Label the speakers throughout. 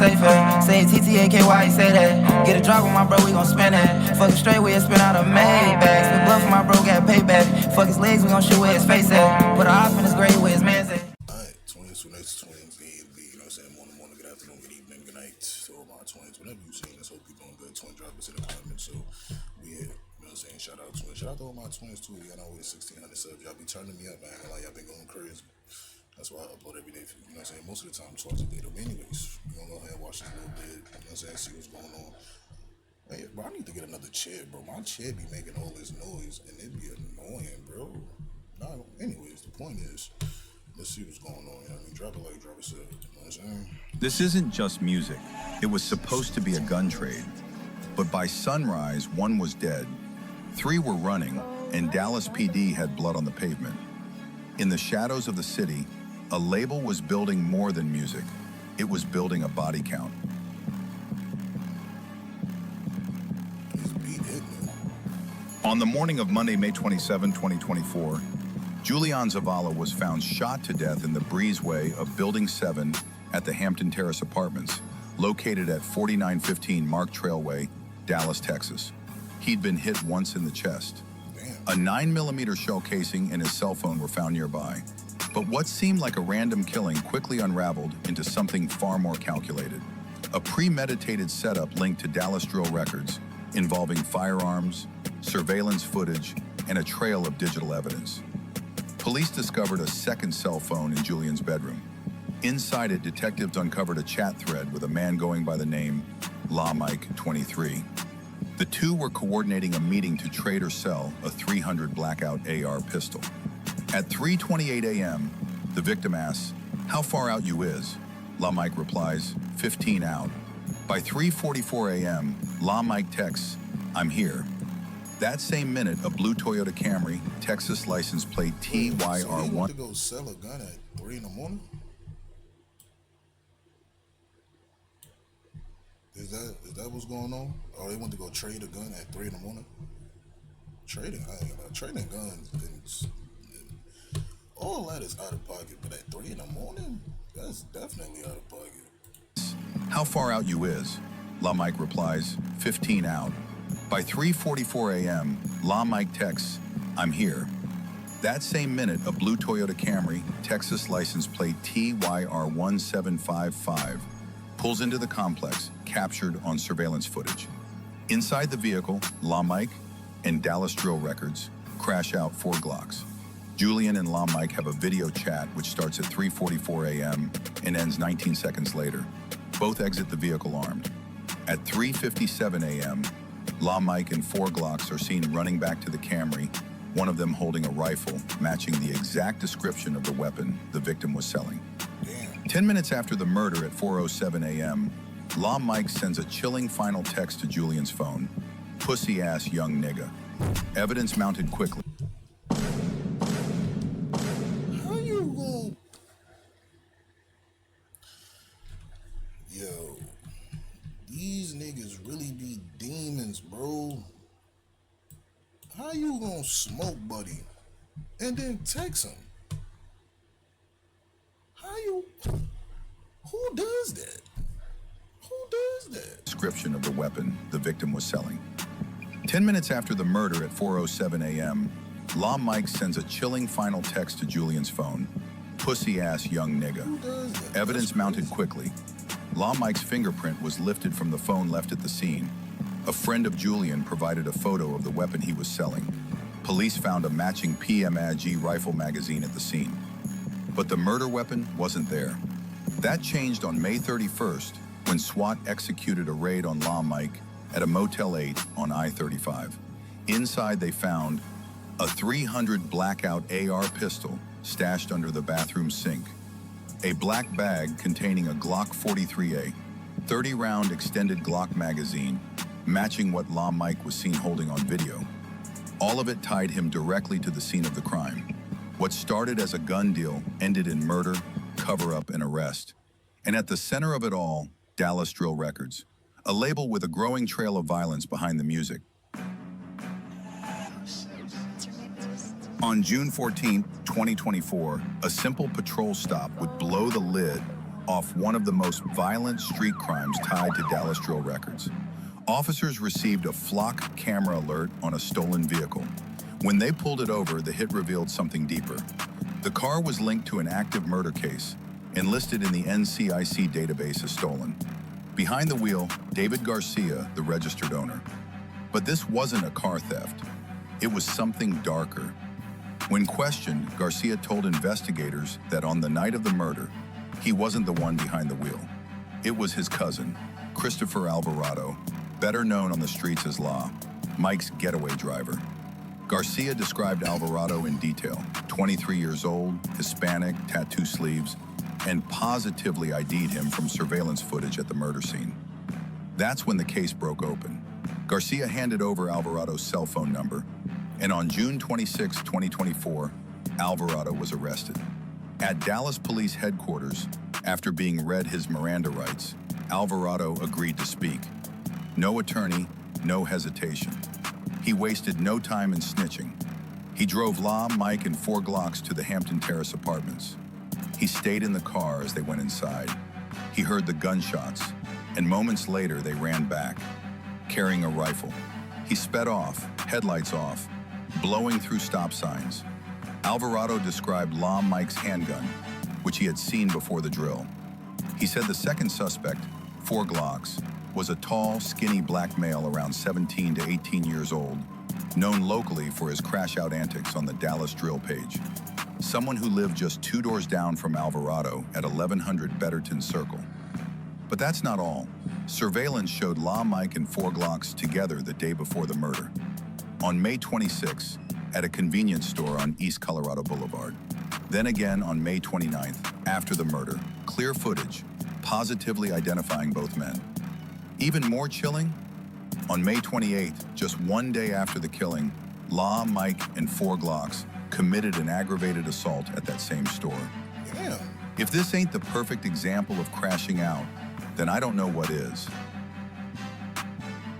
Speaker 1: safe at. Say TTAK, why he say that? Get a drop on my bro, we gon' spin that. Fuck it straight, we spin out a Maybach. Spin bluff for my bro, got payback. Fuck his legs, we gon' shoot where his face at. Put a off in his grave where his man's at.
Speaker 2: Alright, 20s, 20s, 20s, you know what I'm saying? Morning, good afternoon, good evening, good night to all my 20s. Whenever you see this, hope you're doing good. 20 drop us in the comments. So, we here. You know what I'm saying? Shout out 20. Shout out to all my 20s too. Y'all know with 1600 subs. Y'all be turning me up, man. Like, y'all been going crazy. That's why I upload every day. You know what I'm saying? Most of the time, twice a day. But anyways, we're gonna go ahead and watch this a little bit. You know what I'm saying? See what's going on. Hey, bro, I need to get another chair, bro. My chair be making all this noise, and it be annoying, bro. Nah, anyways, the point is, let's see what's going on. You know what I mean? Drop it like drop it said. You know what I'm saying?
Speaker 3: This isn't just music. It was supposed to be a gun trade. But by sunrise, one was dead, 3 were running, and Dallas PD had blood on the pavement. In the shadows of the city, a label was building more than music. It was building a body count. On the morning of Monday, May 27, 2024, Julian Zavala was found shot to death in the breezeway of Building 7 at the Hampton Terrace Apartments, located at 4915 Mark Trailway, Dallas, Texas. He'd been hit once in the chest. A 9mm shell casing and his cell phone were found nearby. But what seemed like a random killing quickly unraveled into something far more calculated. A premeditated setup linked to Dallas drill records involving firearms, surveillance footage, and a trail of digital evidence. Police discovered a second cell phone in Julian's bedroom. Inside it, detectives uncovered a chat thread with a man going by the name LawMike23. The two were coordinating a meeting to trade or sell a .300 blackout AR pistol. At 3:28 a.m., the victim asks, "How far out you is?" LawMike replies, 15 out. By 3:44 a.m., LawMike texts, "I'm here." That same minute, a blue Toyota Camry, Texas license plate TYR1.
Speaker 2: So he went to go sell a gun at 3 in the morning? Is that what's going on? Or they went to go trade a gun at 3 in the morning? Trading guns, all that is out of pocket, but at 3 in the morning, that's definitely out of pocket.
Speaker 3: How far out you is? LawMike replies, 15 out. By 3:44 a.m., LawMike texts, "I'm here." That same minute, a blue Toyota Camry, Texas license plate TYR1755, pulls into the complex, captured on surveillance footage. Inside the vehicle, LawMike and Dallas drill records crash out 4 Glocks. Julian and LawMike have a video chat which starts at 3:44 a.m. and ends 19 seconds later. Both exit the vehicle armed. At 3:57 a.m., LawMike and 4 Glocks are seen running back to the Camry, one of them holding a rifle matching the exact description of the weapon the victim was selling. 10 minutes after the murder at 4:07 a.m., LawMike sends a chilling final text to Julian's phone, "Pussy-ass young nigga." Evidence mounted quickly.
Speaker 2: How you going? Yo, these niggas really be demons, bro. How you gonna smoke buddy and then text him? Who does that?
Speaker 3: Description of the weapon the victim was selling. 10 minutes after the murder at 4:07 a.m., LawMike sends a chilling final text to Julian's phone, "Pussy-ass young nigga." Evidence mounted quickly. LawMike's fingerprint was lifted from the phone left at the scene. A friend of Julian provided a photo of the weapon he was selling. Police found a matching PMAG rifle magazine at the scene. But the murder weapon wasn't there. That changed on May 31st when SWAT executed a raid on LawMike at a Motel 8 on I-35. Inside they found a .300 blackout AR pistol stashed under the bathroom sink, a black bag containing a Glock 43A, 30-round extended Glock magazine, matching what LawMike was seen holding on video. All of it tied him directly to the scene of the crime. What started as a gun deal ended in murder, cover-up, and arrest. And at the center of it all, Dallas Drill Records, a label with a growing trail of violence behind the music. On June 14, 2024, a simple patrol stop would blow the lid off one of the most violent street crimes tied to Dallas Drill Records. Officers received a flock camera alert on a stolen vehicle. When they pulled it over, the hit revealed something deeper. The car was linked to an active murder case and listed in the NCIC database as stolen. Behind the wheel, David Garcia, the registered owner. But this wasn't a car theft. It was something darker. When questioned, Garcia told investigators that on the night of the murder, he wasn't the one behind the wheel. It was his cousin, Christopher Alvarado, better known on the streets as La, Mike's getaway driver. Garcia described Alvarado in detail: 23 years old, Hispanic, tattoo sleeves, and positively ID'd him from surveillance footage at the murder scene. That's when the case broke open. Garcia handed over Alvarado's cell phone number, and on June 26, 2024, Alvarado was arrested. At Dallas Police Headquarters, after being read his Miranda rights, Alvarado agreed to speak. No attorney, no hesitation. He wasted no time in snitching. He drove La, Mike, and 4 Glocks to the Hampton Terrace apartments. He stayed in the car as they went inside. He heard the gunshots, and moments later they ran back, carrying a rifle. He sped off, headlights off, blowing through stop signs. Alvarado described La, Mike's handgun, which he had seen before the drill. He said the second suspect, 4 Glocks, was a tall, skinny black male around 17 to 18 years old, known locally for his crash-out antics on the Dallas Drill page. Someone who lived just 2 doors down from Alvarado at 1100 Betterton Circle. But that's not all. Surveillance showed La, Mike, and 4 Glocks together the day before the murder. On May 26, at a convenience store on East Colorado Boulevard. Then again on May 29th, after the murder, clear footage, positively identifying both men. Even more chilling, on May 28th, just 1 day after the killing, La, Mike, and 4 Glocks committed an aggravated assault at that same store.
Speaker 2: Yeah.
Speaker 3: If this ain't the perfect example of crashing out, then I don't know what is.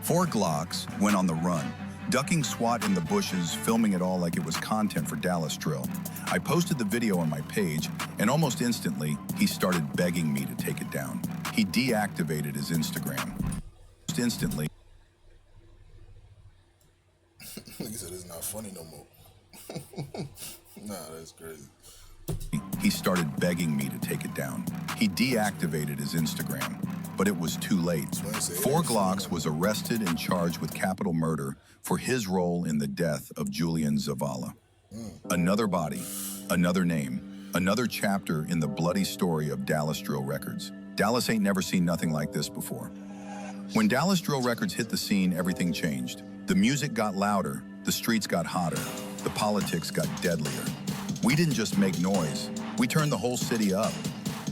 Speaker 3: 4 Glocks went on the run, ducking SWAT in the bushes, filming it all like it was content for Dallas Drill. I posted the video on my page, and almost instantly, he started begging me to take it down. He deactivated his Instagram. Just instantly.
Speaker 2: Nigga said it's not funny no more. Nah, that's crazy.
Speaker 3: He started begging me to take it down. He deactivated his Instagram, but it was too late. 4 Glocks was arrested and charged with capital murder for his role in the death of Julian Zavala. Another body, another name, another chapter in the bloody story of Dallas Drill Records. Dallas ain't never seen nothing like this before. When Dallas Drill Records hit the scene, everything changed. The music got louder, the streets got hotter, the politics got deadlier. We didn't just make noise, we turned the whole city up.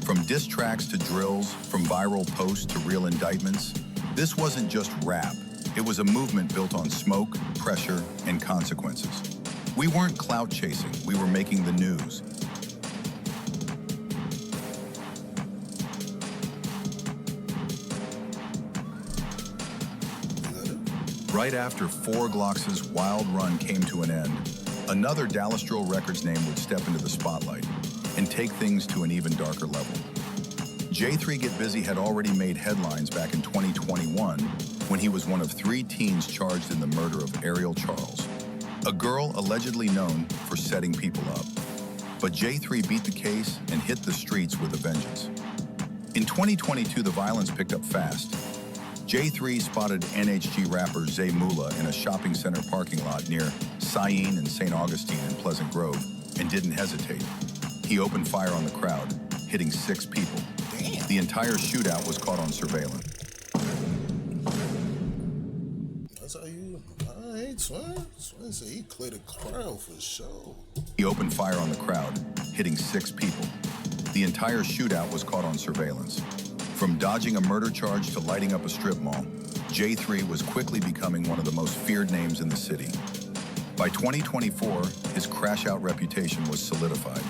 Speaker 3: From diss tracks to drills, from viral posts to real indictments, this wasn't just rap. It was a movement built on smoke, pressure, and consequences. We weren't clout chasing, we were making the news. Right after 4 Glocks' wild run came to an end, another Dallas Drill Records name would step into the spotlight and take things to an even darker level. J3 Get Busy had already made headlines back in 2021 when he was one of 3 teens charged in the murder of Ariel Charles, a girl allegedly known for setting people up. But J3 beat the case and hit the streets with a vengeance. In 2022, the violence picked up fast. J3 spotted NHG rapper Zay Mula in a shopping center parking lot near Syene and St. Augustine in Pleasant Grove and didn't hesitate. He opened fire on the crowd, hitting 6 people.
Speaker 2: Damn.
Speaker 3: The entire shootout was caught on surveillance.
Speaker 2: That's how you. All right, Swin. Swin said he cleared the crowd for sure.
Speaker 3: He opened fire on the crowd, hitting 6 people. The entire shootout was caught on surveillance. From dodging a murder charge to lighting up a strip mall, J3 was quickly becoming one of the most feared names in the city. By 2024, his crash-out reputation was solidified.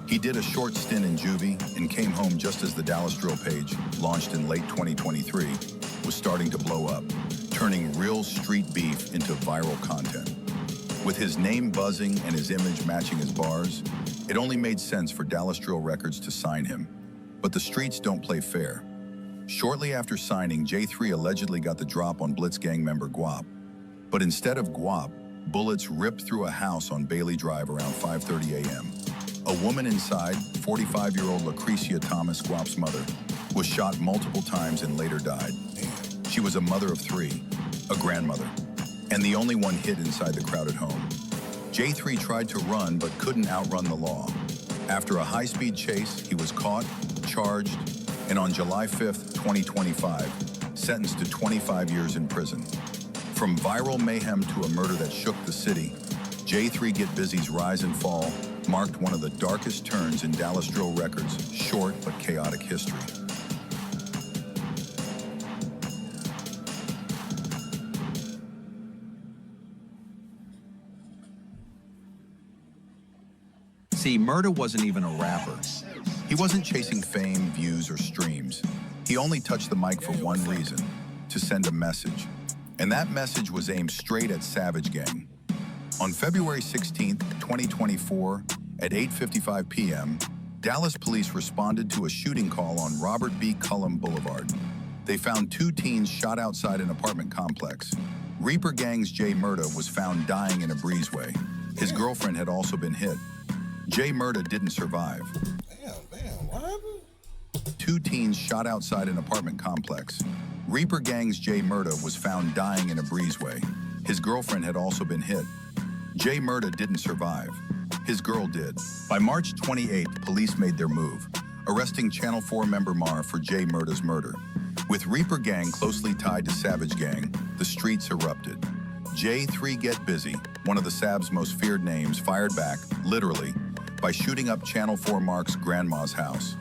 Speaker 3: He did a short stint in juvie and came home just as the Dallas Drill page, launched in late 2023, was starting to blow up, turning real street beef into viral content. With his name buzzing and his image matching his bars, it only made sense for Dallas Drill Records to sign him. But the streets don't play fair. Shortly after signing, J3 allegedly got the drop on Blitz gang member Guap. But instead of Guap, bullets ripped through a house on Bailey Drive around 5:30 a.m. A woman inside, 45-year-old Lucretia Thomas, Guap's mother, was shot multiple times and later died. She was a mother of 3, a grandmother, and the only one hit inside the crowded home. J3 tried to run but couldn't outrun the law. After a high-speed chase, he was caught, charged, and on July 5th, 2025, sentenced to 25 years in prison. From viral mayhem to a murder that shook the city, J3 Get Busy's rise and fall marked one of the darkest turns in Dallas drill records' short but chaotic history. See, Murda wasn't even a rapper. He wasn't chasing fame, views, or streams. He only touched the mic for one reason: to send a message. And that message was aimed straight at Savage Gang. On February 16, 2024, at 8:55 p.m., Dallas police responded to a shooting call on Robert B. Cullum Boulevard. They found 2 teens shot outside an apartment complex. Reaper Gang's Jay Murda was found dying in a breezeway. His girlfriend had also been hit. Jay Murda didn't survive.
Speaker 2: Damn, what happened?
Speaker 3: 2 teens shot outside an apartment complex. Reaper Gang's Jay Murda was found dying in a breezeway. His girlfriend had also been hit. Jay Murda didn't survive. His girl did. By March 28th, police made their move, arresting Channel 4 member Mar for Jay Murda's murder. With Reaper Gang closely tied to Savage Gang, the streets erupted. J3 Get Busy, one of the Sav's most feared names, fired back, literally, by shooting up Channel 4 Mark's grandma's house.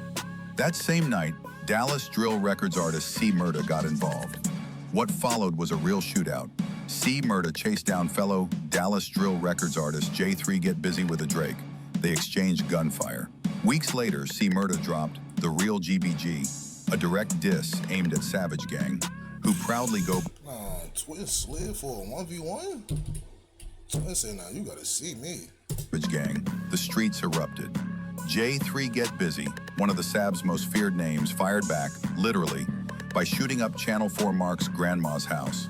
Speaker 3: That same night, Dallas drill records artist C. Murda got involved. What followed was a real shootout. C. Murda chased down fellow Dallas drill records artist J3 Get Busy with a Drake. They exchanged gunfire. Weeks later, C. Murda dropped The Real GBG, a direct diss aimed at Savage Gang, who proudly go
Speaker 2: Twist slid for a 1v1? Twist said, now you gotta see me.
Speaker 3: Savage Gang, the streets erupted. J3 Get Busy, one of the Sav's most feared names, fired back, literally, by shooting up Channel 4 Mark's grandma's house.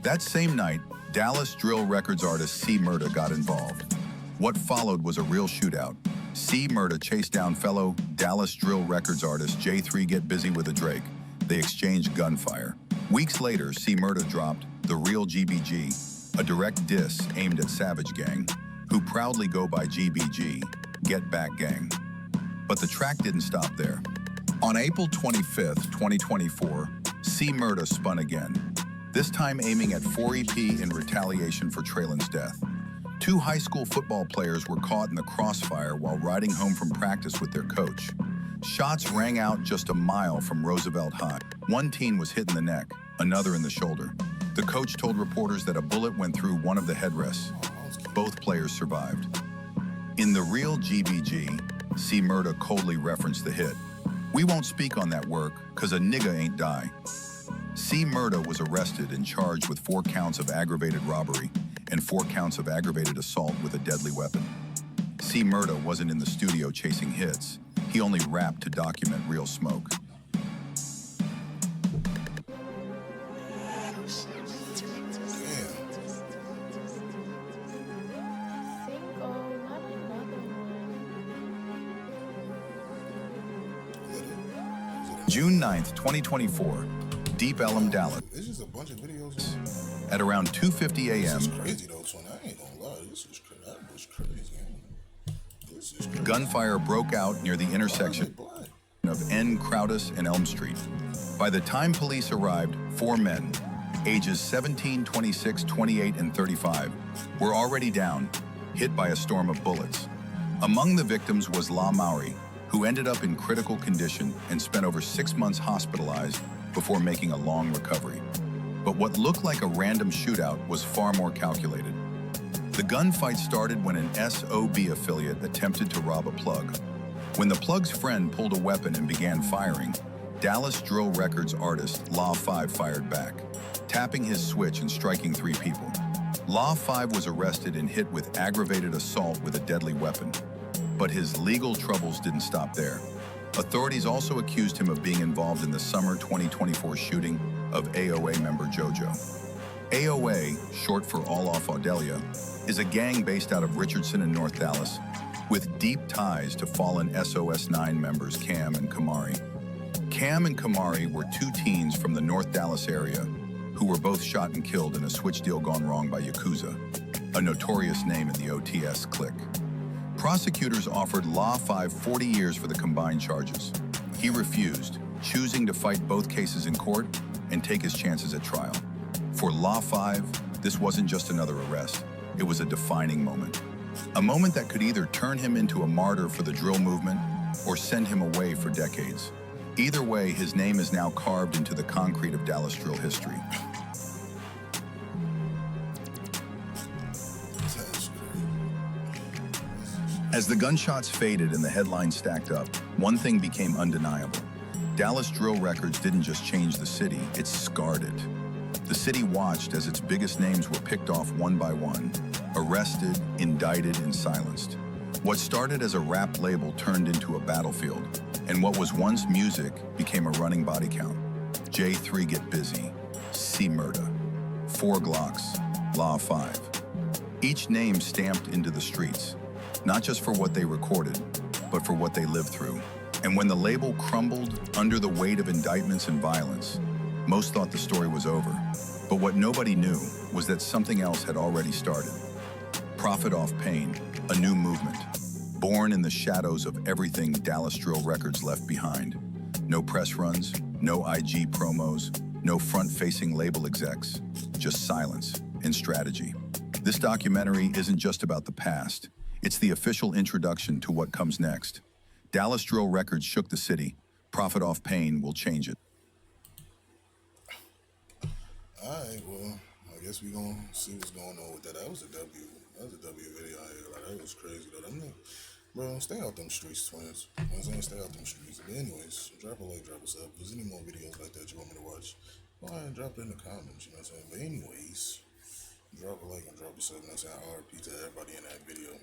Speaker 3: That same night, Dallas drill records artist C. Murda got involved. What followed was a real shootout. C. Murda chased down fellow Dallas drill records artist J3 Get Busy with a Drake. They exchanged gunfire. Weeks later, C. Murda dropped The Real GBG, a direct diss aimed at Savage Gang, who proudly go by GBG, Get Back Gang. But the track didn't stop there. On April 25th, 2024, C. Murda spun again, this time aiming at 4EP in retaliation for Traylen's death. 2 high school football players were caught in the crossfire while riding home from practice with their coach. Shots rang out just a mile from Roosevelt High. 1 teen was hit in the neck, another in the shoulder. The coach told reporters that a bullet went through one of the headrests. Both players survived. In The Real GBG, C. Murda coldly referenced the hit. We won't speak on that work, cause a nigga ain't die. C. Murda was arrested and charged with 4 counts of aggravated robbery and 4 counts of aggravated assault with a deadly weapon. C. Murda wasn't in the studio chasing hits. He only rapped to document real smoke. June 9th, 2024, Deep Ellum, Dallas.
Speaker 2: It's just a bunch of videos.
Speaker 3: At around 2:50 a.m.,
Speaker 2: This is crazy though, twin. I ain't gonna lie. This is crazy. That was crazy. This is crazy.
Speaker 3: gunfire broke out near the intersection of N. Crowdus and Elm Street. By the time police arrived, 4 men, ages 17, 26, 28, and 35, were already down, hit by a storm of bullets. Among the victims was La Maury, who ended up in critical condition and spent over 6 months hospitalized before making a long recovery. But what looked like a random shootout was far more calculated. The gunfight started when an SOB affiliate attempted to rob a plug. When the plug's friend pulled a weapon and began firing, Dallas Drill Records artist Law 5 fired back, tapping his switch and striking 3 people. Law 5 was arrested and hit with aggravated assault with a deadly weapon. But his legal troubles didn't stop there. Authorities also accused him of being involved in the summer 2024 shooting of AOA member JoJo. AOA, short for All Off Audelia, is a gang based out of Richardson in North Dallas, with deep ties to fallen SOS9 members Cam and Kamari. Cam and Kamari were two teens from the North Dallas area who were both shot and killed in a switch deal gone wrong by Yakuza, a notorious name in the OTS clique. Prosecutors offered Law 5 40 years for the combined charges. He refused, choosing to fight both cases in court and take his chances at trial. For Law 5, this wasn't just another arrest, it was a defining moment. A moment that could either turn him into a martyr for the drill movement or send him away for decades. Either way, his name is now carved into the concrete of Dallas drill history. As the gunshots faded and the headlines stacked up, one thing became undeniable. Dallas drill records didn't just change the city, it scarred it. The city watched as its biggest names were picked off one by one, arrested, indicted, and silenced. What started as a rap label turned into a battlefield, and what was once music became a running body count. J3 Get Busy, C Murda, 4 Glocks, Law 5. Each name stamped into the streets, not just for what they recorded, but for what they lived through. And when the label crumbled under the weight of indictments and violence, most thought the story was over. But what nobody knew was that something else had already started. Profit Off Pain, a new movement, born in the shadows of everything Dallas Drill Records left behind. No press runs, no IG promos, no front-facing label execs, just silence and strategy. This documentary isn't just about the past, it's the official introduction to what comes next. Dallas Drill Records shook the city. Profit Off Pain will change it.
Speaker 2: Alright, well, I guess we gonna see what's going on with that. That was a W. That was a W video out here. Like, that was crazy though. Bro, stay out them streets, twins. You know what I'm saying? Stay out them streets. But anyways, drop a like, drop a sub. If there's any more videos like that you want me to watch, go ahead and drop it in the comments, you know what I'm saying? But anyways, drop a like and drop a sub, you know what I'm saying? RP to everybody in that video.